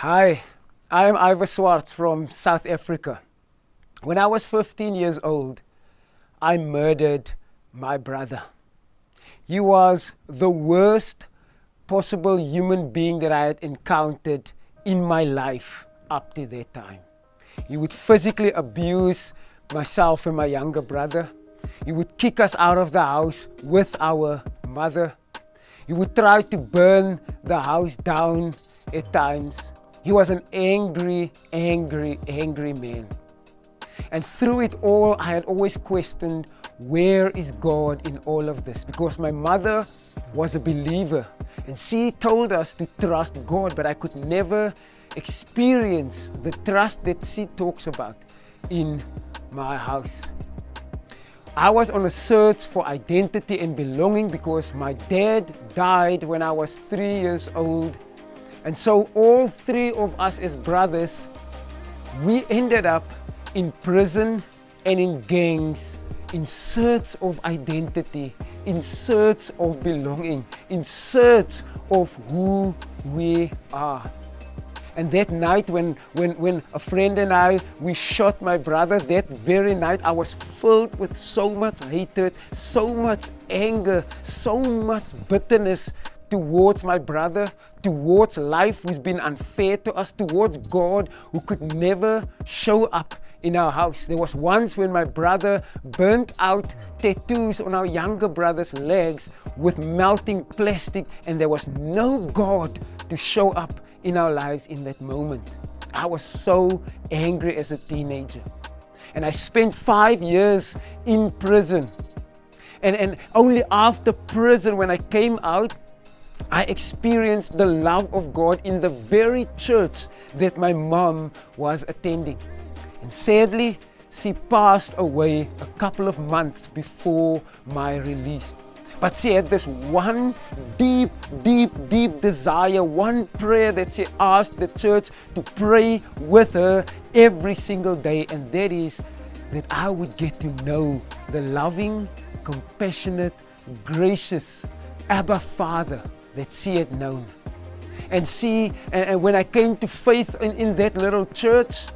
Hi, I'm Ivor Swartz from South Africa. When I was 15 years old, I murdered my brother. He was the worst possible human being that I had encountered in my life up to that time. He would physically abuse myself and my younger brother. He would kick us out of the house with our mother. He would try to burn the house down at times. He was an angry man. And through it all, I had always questioned, where is God in all of this? Because my mother was a believer and she told us to trust God, but I could never experience the trust that she talks about in my house. I was on a search for identity and belonging because my dad died when I was 3 years old. And so all three of us as brothers, we ended up in prison and in gangs, in search of identity, in search of belonging, in search of who we are. And that night when a friend and we shot my brother, that very night I was filled with so much hatred, so much anger, so much bitterness towards my brother, towards life who's been unfair to us, towards God who could never show up in our house. There was once when my brother burnt out tattoos on our younger brother's legs with melting plastic, and there was no God to show up in our lives in that moment. I was so angry as a teenager. And I spent 5 years in prison. And only after prison, when I came out, I experienced the love of God in the very church that my mom was attending. And sadly, she passed away a couple of months before my release. But she had this one deep desire, one prayer that she asked the church to pray with her every single day, and that is that I would get to know the loving, compassionate, gracious Abba Father that she had known. And when I came to faith in that little church,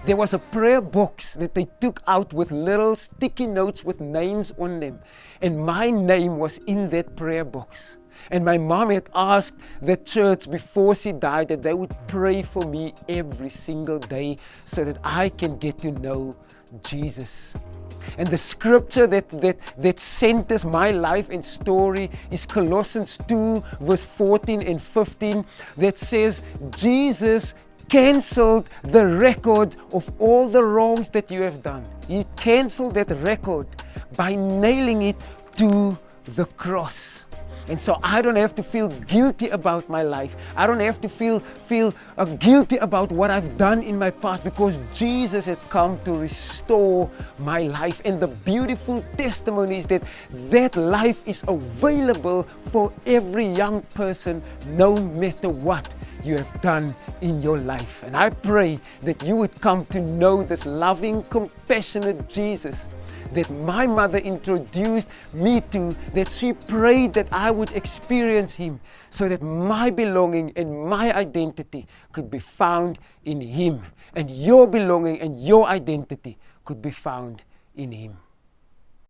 there was a prayer box that they took out with little sticky notes with names on them. And my name was in that prayer box. And my mom had asked the church before she died that they would pray for me every single day so that I can get to know Jesus. And the scripture that centers my life and story is Colossians 2 verse 14 and 15 that says, Jesus cancelled the record of all the wrongs that you have done. He cancelled that record by nailing it to the cross. And so I don't have to feel guilty about my life. I don't have to feel guilty about what I've done in my past, because Jesus had come to restore my life. And the beautiful testimony is that that life is available for every young person, no matter what you have done in your life. And I pray that you would come to know this loving, compassionate Jesus that my mother introduced me to, that she prayed that I would experience Him so that my belonging and my identity could be found in Him, and your belonging and your identity could be found in Him.